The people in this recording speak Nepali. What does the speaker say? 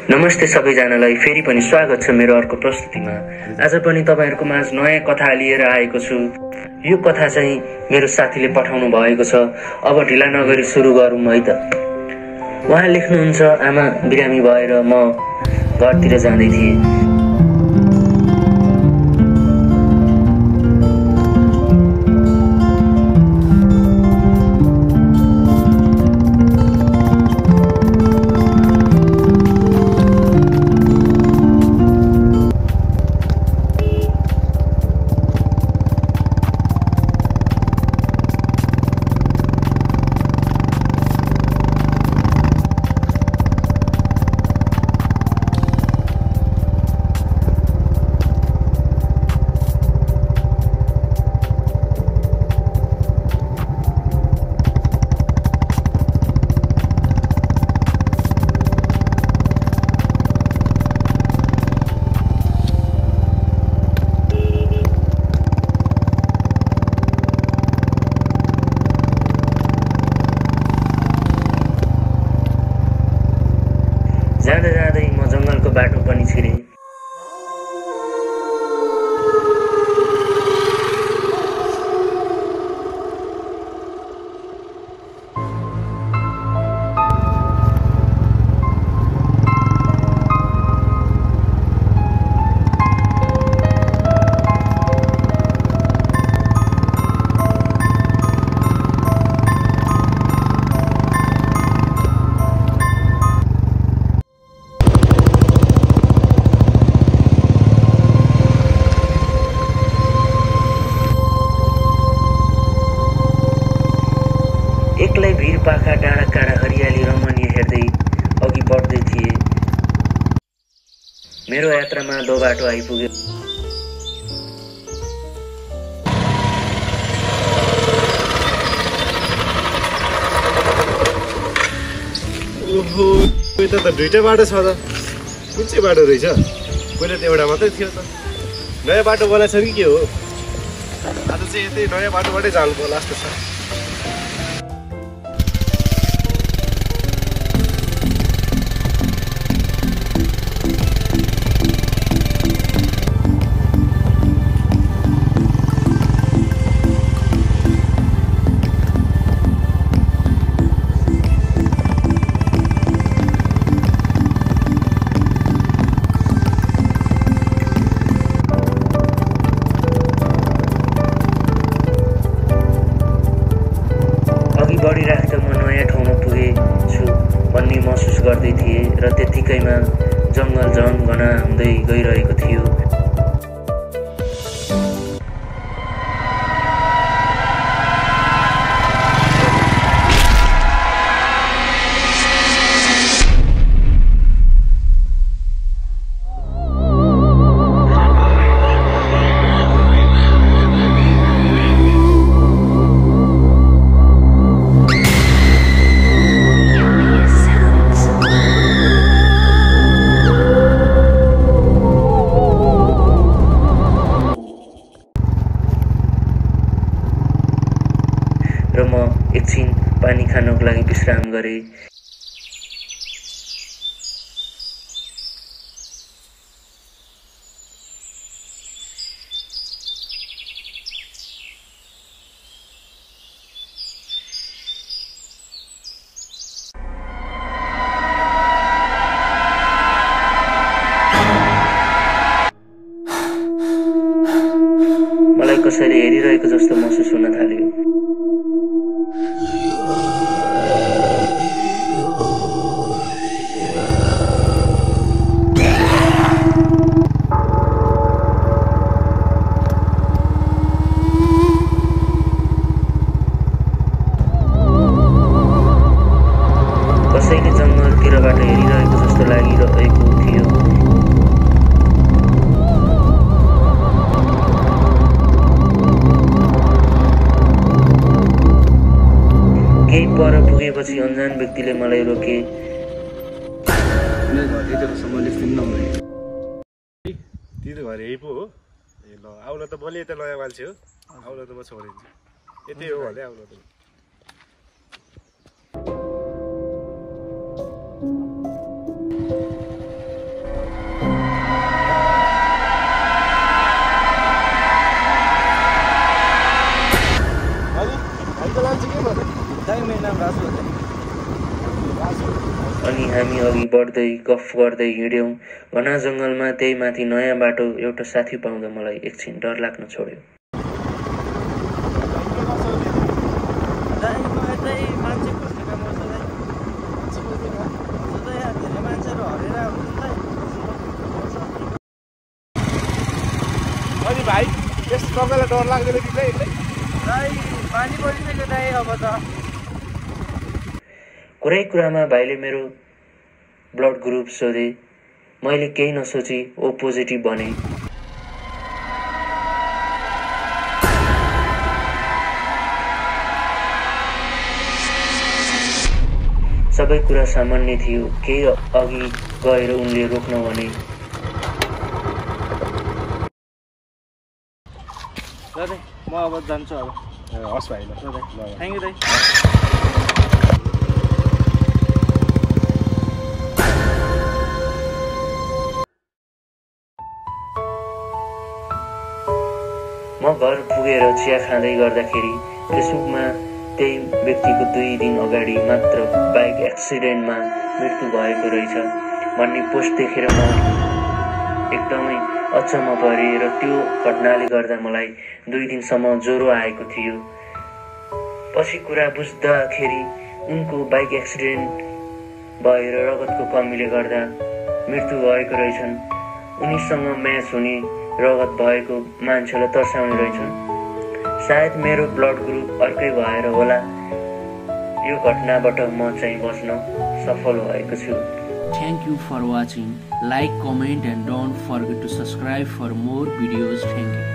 नमस्ते सबैजनालाई फेरि पनि स्वागत छ मेरो अर्को प्रस्तुतिमा। आज पनि तपाईहरुको माझ नयाँ कथा लिएर आएको छु। यो कथा चाहिँ मेरो साथीले पठाउनु भएको छ। अब ढिला नगरी सुरु गरौँ है त। उहाँ लेख्नुहुन्छ, आमा बिरामी भएर म घरतिर जाँदै थिएँ। जाँदा जाँदै म जंगलको बाटो पनि छिरे। एक्लै भिर पाखा डाँडा काँडा हरियाली रमणीय हेर्दै अघि बढ्दै थिए। मेरो यात्रामा दो बाटो आइपुग्यो। ओहो, यता त दुईटा बाटो छ त। कुन चाहिँ बाटो रहेछ? पहिले त एउटा मात्रै थियो त। नयाँ बाटो बनाएछ कि के हो? आज चाहिँ यतै नयाँ बाटोबाटै जानु पर्ला जस्तो छ। बढिराख्दा म नयाँ ठाउँमा पुगेछु भन्ने महसुस गर्दै थिएँ र त्यतिकैमा जङ्गल झन घना हुँदै गइरहेको थियो। र म एकछिन पानी खानको लागि विश्राम गरेँ। मलाई कसैले हेरिरहेको जस्तो महसुस हुन थाल्यो। कसैले जङ्गलतिरबाट हेरिरहेको जस्तो लागिरहेको थियो। केही पर पुगेपछि अनजान व्यक्तिले मलाई रोके। तिम्रो घर यही पो हो? ए ल, आउन त मैले यता नयाँ मान्छे हो, आउन त म छोडिदिन्छु। यतै हो भने आउन त। अनि हामी अघि बढ्दै गफ गर्दै हिँड्यौँ। घना जङ्गलमा त्यही माथि नयाँ बाटो एउटा साथी पाउँदा मलाई एकछिन डर लाग्न छोड्यो। अनि भाइ यस तपाईँलाई डर लाग्दैन कि दाइ पानी परिसक्यो दाइ अब त। कुरै कुरामा भाइले मेरो ब्लड ग्रुप सोधे। मैले केही नसोची ओ पोजिटिभ भने। सबै कुरा सामान्य थियो। केही अघि गएर उनले रोक्न भने। दाइ म अब जान्छु अब। हस् भाइ ल थ्याङ्क यू दाइ। म घर पुगेर चिया खाँदै गर्दाखेरि फेसबुकमा त्यही व्यक्तिको 2 दिन अगाडि मात्र बाइक एक्सिडेन्टमा मृत्यु भएको रहेछ भन्ने पोस्ट देखेर म एकदमै अचम्म परेँ र त्यो घटनाले गर्दा मलाई 2 दिनसम्म ज्वरो आएको थियो। पछि कुरा बुझ्दाखेरि उनको बाइक एक्सिडेन्ट भएर रगतको कमीले गर्दा मृत्यु भएको रहेछन्। उनीसँग म्याच हुने रगत भएको मान्छेलाई तर्साउने रहेछन्। सायद मेरो ब्लड ग्रुप अर्कै भएर होला यो घटनाबाट म चाहिँ बच्न सफल भएको छु। Thank you for watching. Like, comment and don't forget to subscribe for more videos. Thank you.